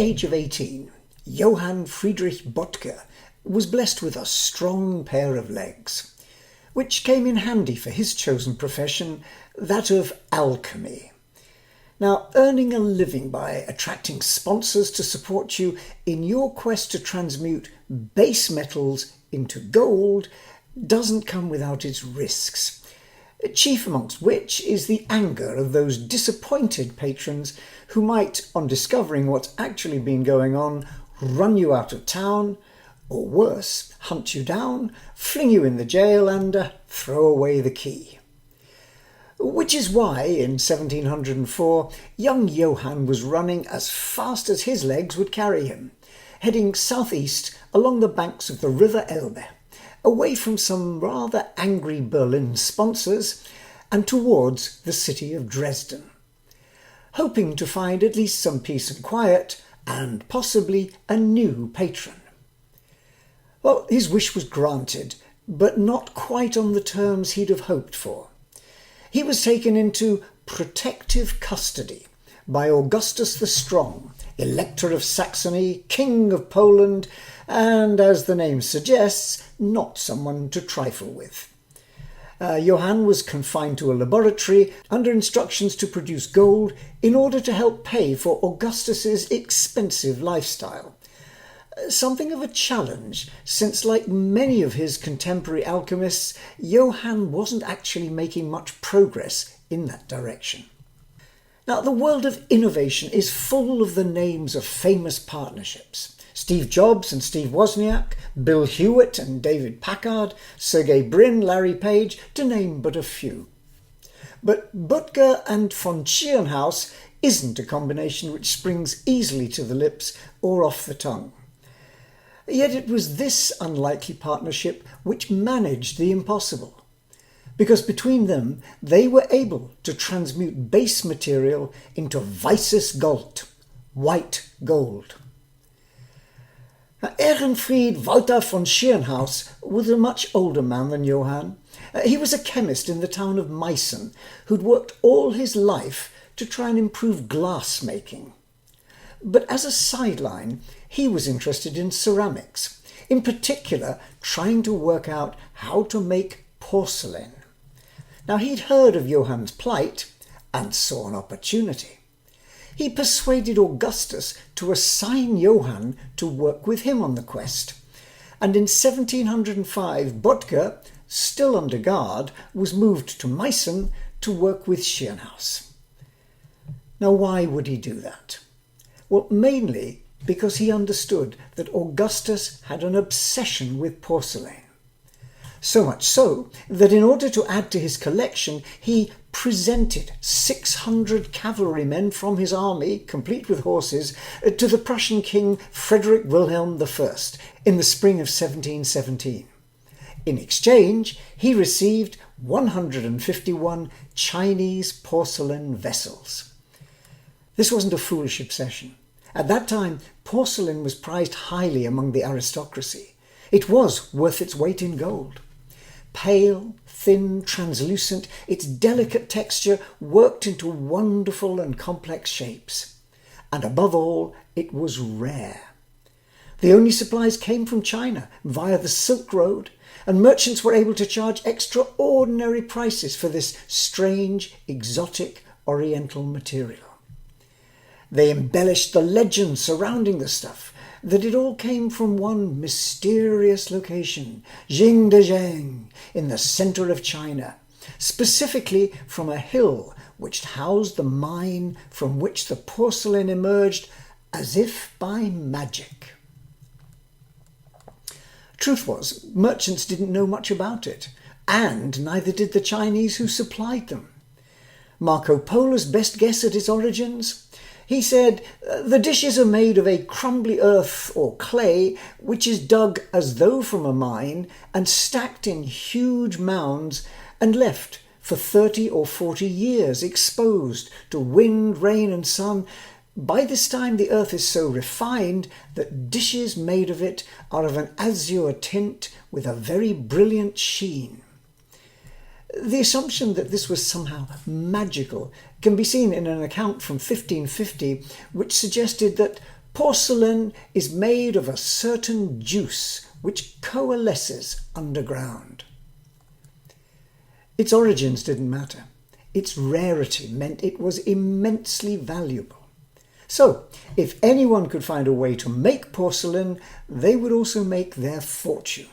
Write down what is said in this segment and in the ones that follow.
age of 18, Johann Friedrich Böttger was blessed with a strong pair of legs, which came in handy for his chosen profession, that of alchemy. Now, earning a living by attracting sponsors to support you in your quest to transmute base metals into gold doesn't come without its risks, chief amongst which is the anger of those disappointed patrons who might, on discovering what's actually been going on, run you out of town, or worse, hunt you down, fling you in the jail and throw away the key. Which is why, in 1704, young Johann was running as fast as his legs would carry him, heading southeast along the banks of the River Elbe, away from some rather angry Berlin sponsors and towards the city of Dresden, hoping to find at least some peace and quiet and possibly a new patron. Well, his wish was granted, but not quite on the terms he'd have hoped for. He was taken into protective custody by Augustus the Strong, Elector of Saxony, King of Poland, and, as the name suggests, not someone to trifle with. Johann was confined to a laboratory under instructions to produce gold in order to help pay for Augustus's expensive lifestyle. Something of a challenge, since like many of his contemporary alchemists, Johann wasn't actually making much progress in that direction. Now, the world of innovation is full of the names of famous partnerships. Steve Jobs and Steve Wozniak, Bill Hewitt and David Packard, Sergey Brin, Larry Page, to name but a few. But Böttger and von Schirnhaus isn't a combination which springs easily to the lips or off the tongue. Yet it was this unlikely partnership which managed the impossible, because between them they were able to transmute base material into weißes Gold, white gold. Now, Ehrenfried Walter von Schirnhaus was a much older man than Johann. He was a chemist in the town of Meissen who'd worked all his life to try and improve glass making. But as a sideline, he was interested in ceramics, in particular trying to work out how to make porcelain. Now, he'd heard of Johann's plight and saw an opportunity. He persuaded Augustus to assign Johann to work with him on the quest, and in 1705 Böttger, still under guard, was moved to Meissen to work with Schirnhaus. Now, why would he do that? Well, mainly because he understood that Augustus had an obsession with porcelain. So much so that in order to add to his collection, he presented 600 cavalrymen from his army, complete with horses, to the Prussian king Frederick Wilhelm I in the spring of 1717. In exchange, he received 151 Chinese porcelain vessels. This wasn't a foolish obsession. At that time, porcelain was prized highly among the aristocracy. It was worth its weight in gold. Pale, thin, translucent, its delicate texture worked into wonderful and complex shapes. And above all, it was rare. The only supplies came from China via the Silk Road, and merchants were able to charge extraordinary prices for this strange, exotic, oriental material. They embellished the legend surrounding the stuff, that it all came from one mysterious location, Jingdezheng, in the centre of China, specifically from a hill which housed the mine from which the porcelain emerged as if by magic. Truth was, merchants didn't know much about it, and neither did the Chinese who supplied them. Marco Polo's best guess at its origins? He said, the dishes are made of a crumbly earth or clay which is dug as though from a mine and stacked in huge mounds and left for 30 or 40 years exposed to wind, rain and sun. By this time the earth is so refined that dishes made of it are of an azure tint with a very brilliant sheen. The assumption that this was somehow magical can be seen in an account from 1550 which suggested that Porcelain is made of a certain juice which coalesces underground. Its origins didn't matter. Its rarity meant it was immensely valuable. So, if anyone could find a way to make porcelain, they would also make their fortune.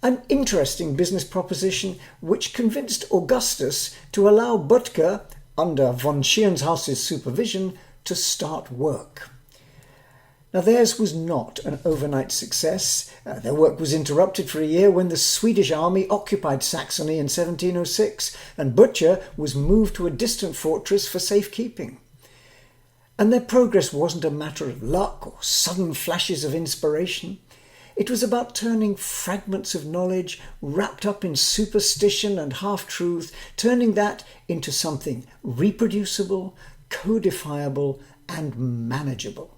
An interesting business proposition which convinced Augustus to allow Böttger, under von Schirnshaus's supervision, to start work. Now theirs was not an overnight success. Their work was interrupted for a year when the Swedish army occupied Saxony in 1706, and Böttger was moved to a distant fortress for safekeeping. And their progress wasn't a matter of luck or sudden flashes of inspiration. It was about turning fragments of knowledge wrapped up in superstition and half-truth, turning that into something reproducible, codifiable, and manageable.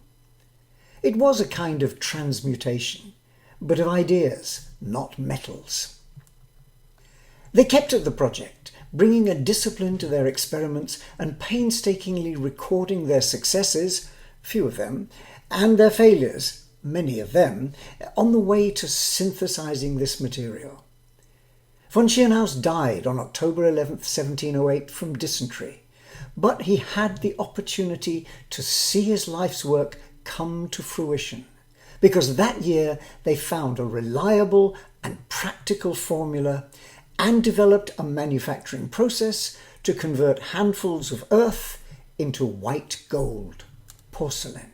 It was a kind of transmutation, but of ideas, not metals. They kept at the project, bringing a discipline to their experiments and painstakingly recording their successes, few of them, and their failures, many of them, on the way to synthesizing this material. Von Schirnhaus died on October 11th, 1708 from dysentery, but he had the opportunity to see his life's work come to fruition, because that year they found a reliable and practical formula and developed a manufacturing process to convert handfuls of earth into white gold, porcelain.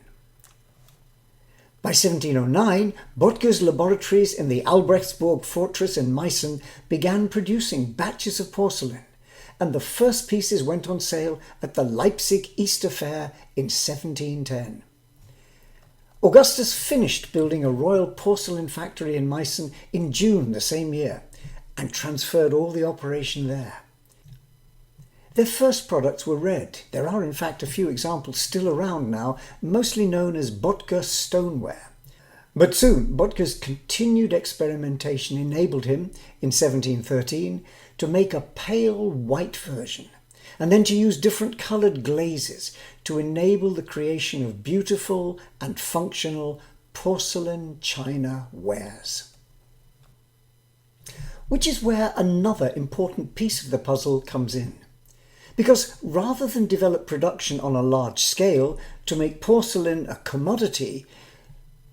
By 1709, Böttger's laboratories in the Albrechtsburg fortress in Meissen began producing batches of porcelain, and the first pieces went on sale at the Leipzig Easter Fair in 1710. Augustus finished building a royal porcelain factory in Meissen in June the same year and transferred all the operation there. Their first products were red. There are in fact a few examples still around now, mostly known as Böttger stoneware. But soon Böttger's continued experimentation enabled him, in 1713, to make a pale white version, and then to use different coloured glazes to enable the creation of beautiful and functional porcelain china wares. Which is where another important piece of the puzzle comes in. Because rather than develop production on a large scale to make porcelain a commodity,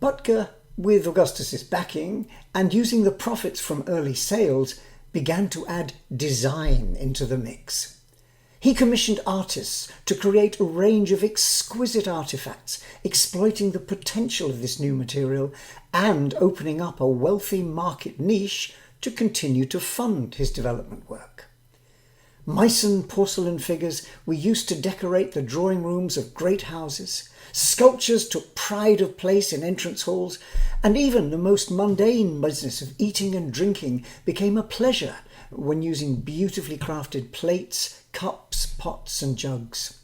Böttger, with Augustus's backing and using the profits from early sales, began to add design into the mix. He commissioned artists to create a range of exquisite artifacts, exploiting the potential of this new material and opening up a wealthy market niche to continue to fund his development work. Meissen porcelain figures were used to decorate the drawing rooms of great houses. Sculptures took pride of place in entrance halls, and even the most mundane business of eating and drinking became a pleasure when using beautifully crafted plates, cups, pots and jugs.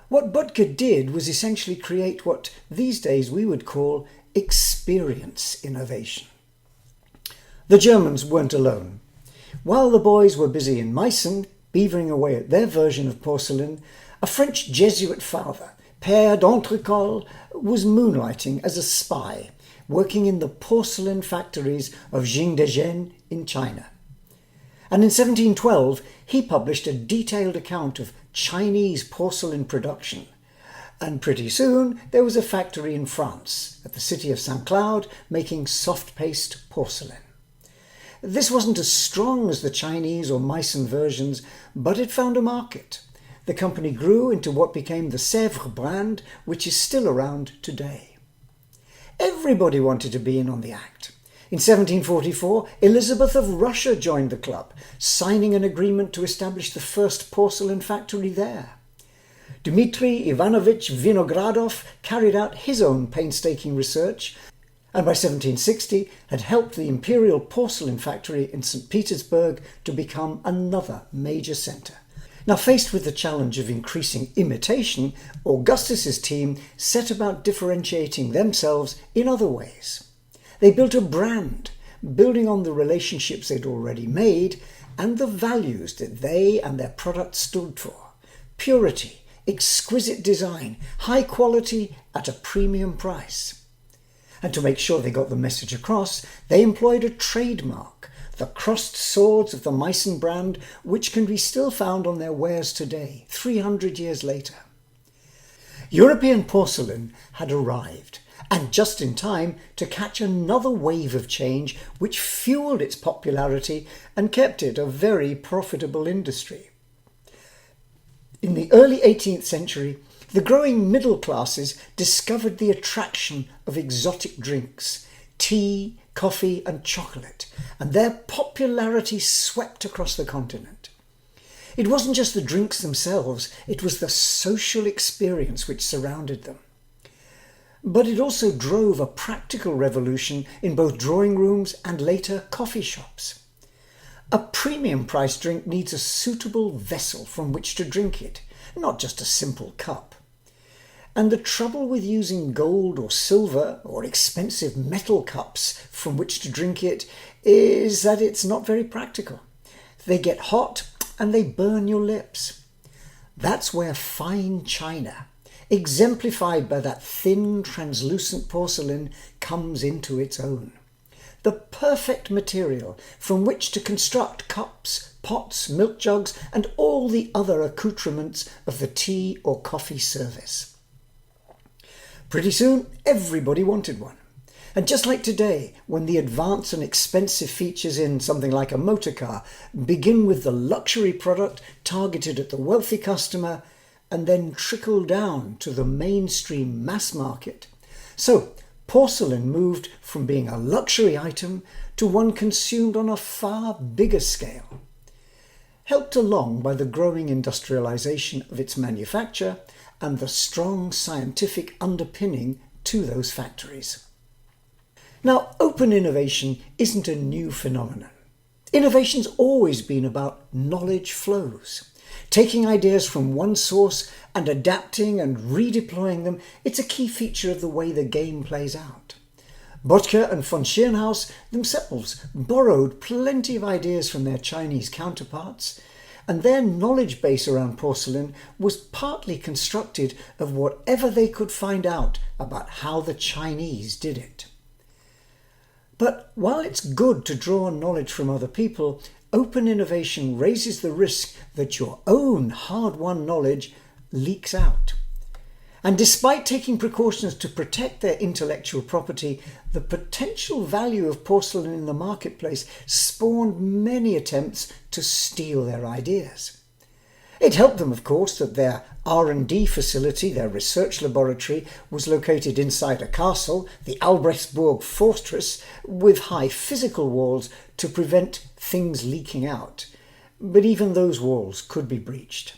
What Böttger did was essentially create what these days we would call experience innovation. The Germans weren't alone. While the boys were busy in Meissen, beavering away at their version of porcelain, a French Jesuit father, Père d'Entrecol, was moonlighting as a spy, working in the porcelain factories of Jingdezhen in China. And in 1712, he published a detailed account of Chinese porcelain production. And pretty soon, there was a factory in France, at the city of St. Cloud, making soft-paste porcelain. This wasn't as strong as the Chinese or Meissen versions, but it found a market. The company grew into what became the Sèvres brand, which is still around today. Everybody wanted to be in on the act. In 1744, Elizabeth of Russia joined the club, signing an agreement to establish the first porcelain factory there. Dmitry Ivanovich Vinogradov carried out his own painstaking research, and by 1760 had helped the Imperial Porcelain Factory in St. Petersburg to become another major centre. Now, faced with the challenge of increasing imitation, Augustus's team set about differentiating themselves in other ways. They built a brand, building on the relationships they'd already made and the values that they and their products stood for: purity, exquisite design, high quality at a premium price. And to make sure they got the message across, they employed a trademark, the crossed swords of the Meissen brand, which can be still found on their wares today, 300 years later. European porcelain had arrived, and just in time to catch another wave of change which fueled its popularity and kept it a very profitable industry. In the early 18th century, the growing middle classes discovered the attraction of exotic drinks, tea, coffee and chocolate, and their popularity swept across the continent. It wasn't just the drinks themselves, it was the social experience which surrounded them. But it also drove a practical revolution in both drawing rooms and later coffee shops. A premium price drink needs a suitable vessel from which to drink it, not just a simple cup. And the trouble with using gold or silver or expensive metal cups from which to drink it is that it's not very practical. They get hot and they burn your lips. That's where fine china, exemplified by that thin, translucent porcelain, comes into its own. The perfect material from which to construct cups, pots, milk jugs, and all the other accoutrements of the tea or coffee service. Pretty soon, everybody wanted one. And just like today, when the advanced and expensive features in something like a motor car begin with the luxury product targeted at the wealthy customer and then trickle down to the mainstream mass market. So, porcelain moved from being a luxury item to one consumed on a far bigger scale. Helped along by the growing industrialization of its manufacture and the strong scientific underpinning to those factories. Now, open innovation isn't a new phenomenon. Innovation's always been about knowledge flows. Taking ideas from one source and adapting and redeploying them, it's a key feature of the way the game plays out. Böttcher and von Schirnhaus themselves borrowed plenty of ideas from their Chinese counterparts, and their knowledge base around porcelain was partly constructed of whatever they could find out about how the Chinese did it. But while it's good to draw on knowledge from other people, open innovation raises the risk that your own hard-won knowledge leaks out. And despite taking precautions to protect their intellectual property, the potential value of porcelain in the marketplace spawned many attempts to steal their ideas. It helped them, of course, that their R&D facility, their research laboratory, was located inside a castle, the Albrechtsburg Fortress, with high physical walls to prevent things leaking out. But even those walls could be breached.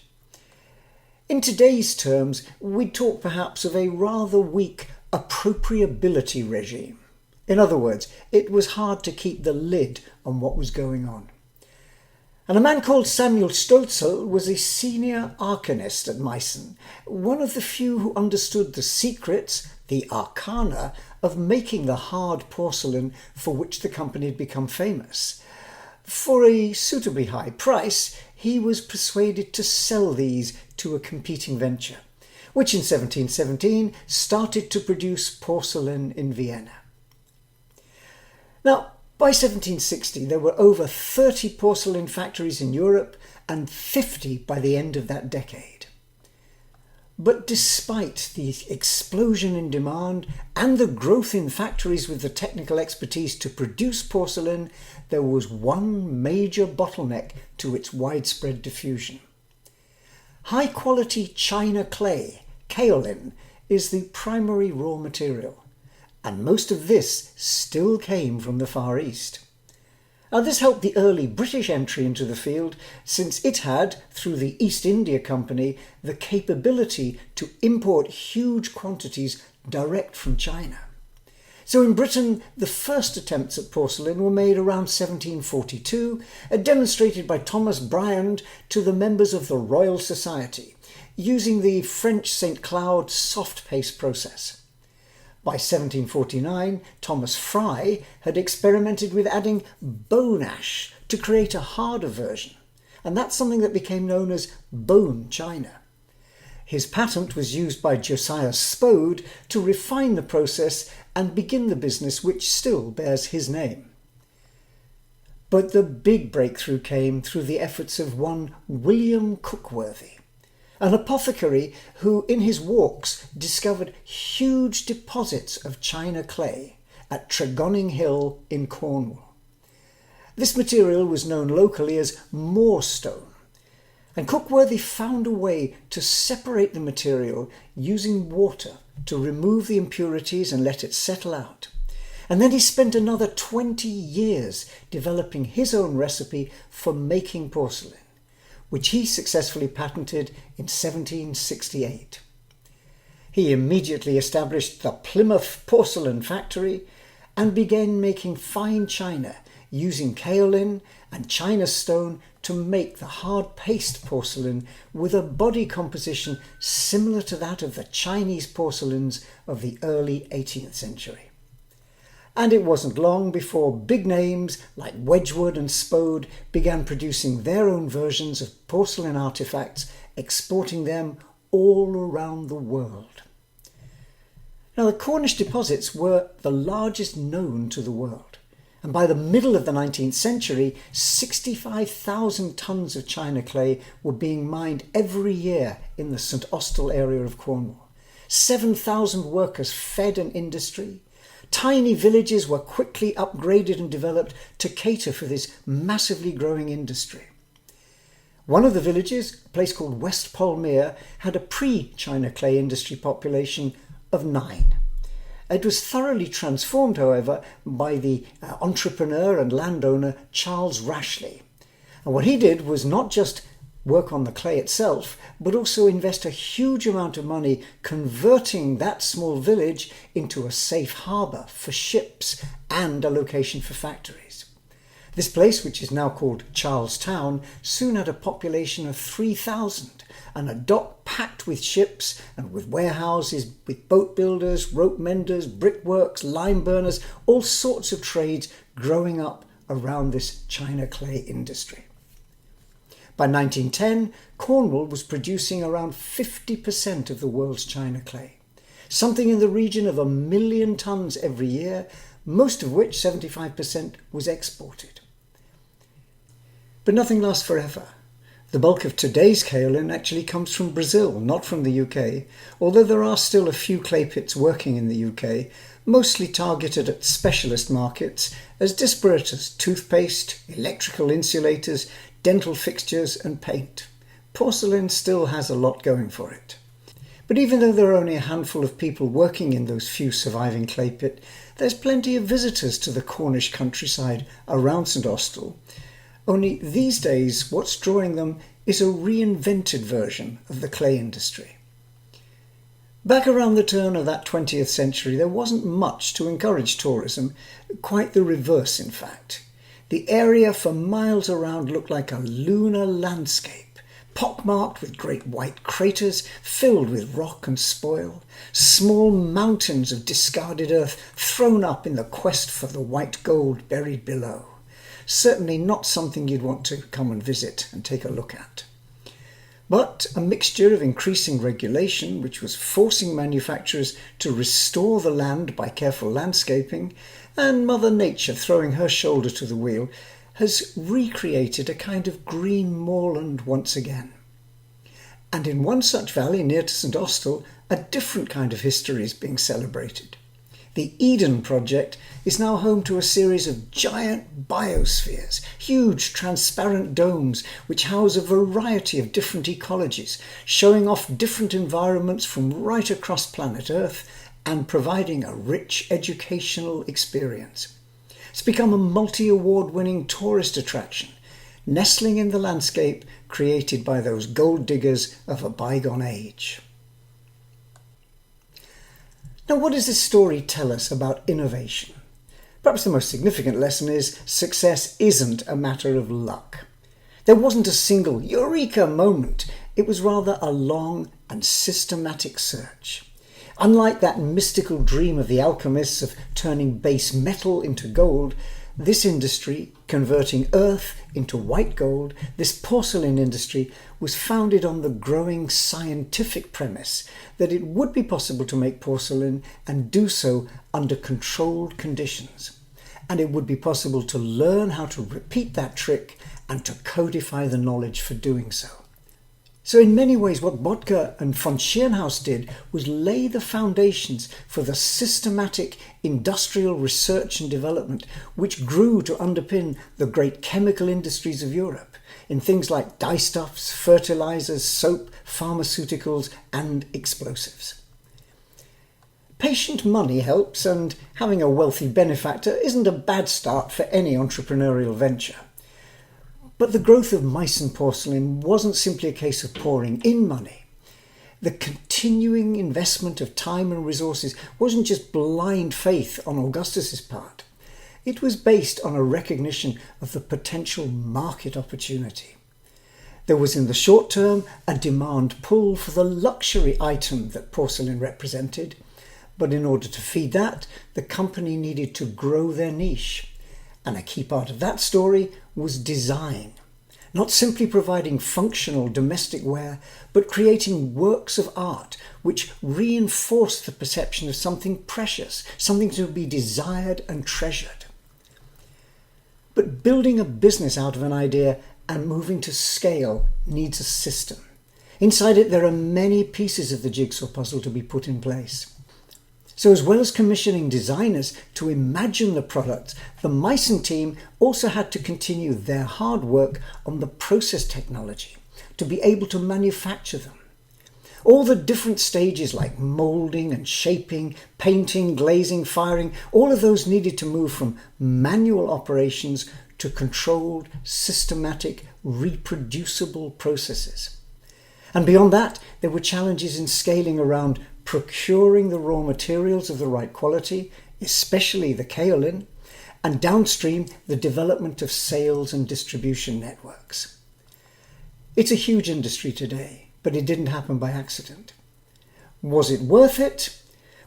In today's terms, we'd talk perhaps of a rather weak appropriability regime. In other words, it was hard to keep the lid on what was going on. And a man called Samuel Stölzel was a senior alchemist at Meissen, one of the few who understood the secrets, the arcana, of making the hard porcelain for which the company had become famous. For a suitably high price, he was persuaded to sell these to a competing venture, which in 1717 started to produce porcelain in Vienna. Now, by 1760, there were over 30 porcelain factories in Europe and 50 by the end of that decade. But despite the explosion in demand and the growth in factories with the technical expertise to produce porcelain, there was one major bottleneck to its widespread diffusion. High-quality china clay, kaolin, is the primary raw material, and most of this still came from the Far East. Now, this helped the early British entry into the field, since it had, through the East India Company, the capability to import huge quantities direct from China. So in Britain, the first attempts at porcelain were made around 1742, demonstrated by Thomas Briand to the members of the Royal Society, using the French St. Cloud soft paste process. By 1749, Thomas Fry had experimented with adding bone ash to create a harder version, and that's something that became known as bone china. His patent was used by Josiah Spode to refine the process and begin the business which still bears his name. But the big breakthrough came through the efforts of one William Cookworthy, an apothecary who in his walks discovered huge deposits of china clay at Tregonning Hill in Cornwall. This material was known locally as moorstone, and Cookworthy found a way to separate the material using water to remove the impurities and let it settle out. And then he spent another 20 years developing his own recipe for making porcelain, which he successfully patented in 1768. He immediately established the Plymouth Porcelain Factory and began making fine china using kaolin and china stone to make the hard paste porcelain with a body composition similar to that of the Chinese porcelains of the early 18th century. And it wasn't long before big names like Wedgwood and Spode began producing their own versions of porcelain artifacts, exporting them all around the world. Now, the Cornish deposits were the largest known to the world, and by the middle of the 19th century, 65,000 tons of china clay were being mined every year in the St Austell area of Cornwall. 7,000 workers fed an industry. Tiny villages were quickly upgraded and developed to cater for this massively growing industry. One of the villages, a place called West Polmere, had a pre-china clay industry population of 9. It was thoroughly transformed, however, by the entrepreneur and landowner Charles Rashley. And what he did was not just work on the clay itself, but also invest a huge amount of money converting that small village into a safe harbour for ships and a location for factories. This place, which is now called Charlestown, soon had a population of 3,000 and a dock packed with ships and with warehouses, with boat builders, rope menders, brickworks, lime burners, all sorts of trades growing up around this china clay industry. By 1910, Cornwall was producing around 50% of the world's china clay, something in the region of 1 million tons every year, most of which, 75%, was exported. But nothing lasts forever. The bulk of today's kaolin actually comes from Brazil, not from the UK, although there are still a few clay pits working in the UK, mostly targeted at specialist markets as disparate as toothpaste, electrical insulators, dental fixtures and paint. Porcelain still has a lot going for it. But even though there are only a handful of people working in those few surviving clay pits, there's plenty of visitors to the Cornish countryside around St Austell. Only these days what's drawing them is a reinvented version of the clay industry. Back around the turn of that 20th century there wasn't much to encourage tourism, quite the reverse in fact. The area for miles around looked like a lunar landscape, pockmarked with great white craters filled with rock and spoil, small mountains of discarded earth thrown up in the quest for the white gold buried below. Certainly not something you'd want to come and visit and take a look at. But a mixture of increasing regulation, which was forcing manufacturers to restore the land by careful landscaping, and Mother Nature throwing her shoulder to the wheel, has recreated a kind of green moorland once again. And in one such valley near to St Austell, a different kind of history is being celebrated. The Eden Project is now home to a series of giant biospheres, huge transparent domes which house a variety of different ecologies, showing off different environments from right across planet Earth and providing a rich educational experience. It's become a multi-award-winning tourist attraction, nestling in the landscape created by those gold diggers of a bygone age. Now, what does this story tell us about innovation? Perhaps the most significant lesson is success isn't a matter of luck. There wasn't a single eureka moment. It was rather a long and systematic search. Unlike that mystical dream of the alchemists of turning base metal into gold, this industry, converting earth into white gold, this porcelain industry was founded on the growing scientific premise that it would be possible to make porcelain and do so under controlled conditions. And it would be possible to learn how to repeat that trick and to codify the knowledge for doing so. So in many ways, what Bottger and von Schirnhaus did was lay the foundations for the systematic industrial research and development which grew to underpin the great chemical industries of Europe in things like dyestuffs, fertilizers, soap, pharmaceuticals, and explosives. Patient money helps, and having a wealthy benefactor isn't a bad start for any entrepreneurial venture. But the growth of Meissen porcelain wasn't simply a case of pouring in money. The continuing investment of time and resources wasn't just blind faith on Augustus's part. It was based on a recognition of the potential market opportunity. There was in the short term a demand pull for the luxury item that porcelain represented, but in order to feed that, the company needed to grow their niche. And a key part of that story was design. Not simply providing functional domestic wear, but creating works of art which reinforced the perception of something precious, something to be desired and treasured. But building a business out of an idea and moving to scale needs a system. Inside it, there are many pieces of the jigsaw puzzle to be put in place. So as well as commissioning designers to imagine the products, the Meissen team also had to continue their hard work on the process technology to be able to manufacture them. All the different stages like moulding and shaping, painting, glazing, firing, all of those needed to move from manual operations to controlled, systematic, reproducible processes. And beyond that, there were challenges in scaling around procuring the raw materials of the right quality, especially the kaolin, and downstream the development of sales and distribution networks. It's a huge industry today, but it didn't happen by accident. Was it worth it?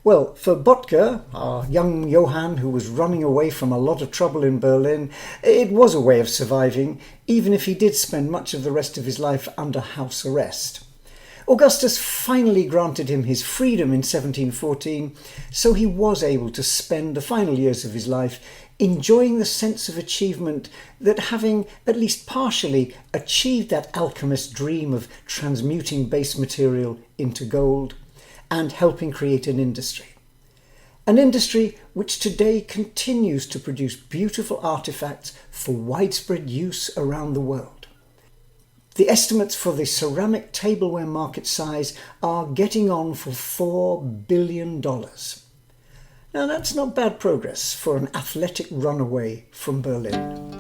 Well, for Bottger, our young Johann who was running away from a lot of trouble in Berlin, it was a way of surviving, even if he did spend much of the rest of his life under house arrest. Augustus finally granted him his freedom in 1714, so he was able to spend the final years of his life enjoying the sense of achievement that, having at least partially achieved that alchemist dream of transmuting base material into gold and helping create an industry. An industry which today continues to produce beautiful artifacts for widespread use around the world. The estimates for the ceramic tableware market size are getting on for $4 billion. Now that's not bad progress for an athletic runaway from Berlin.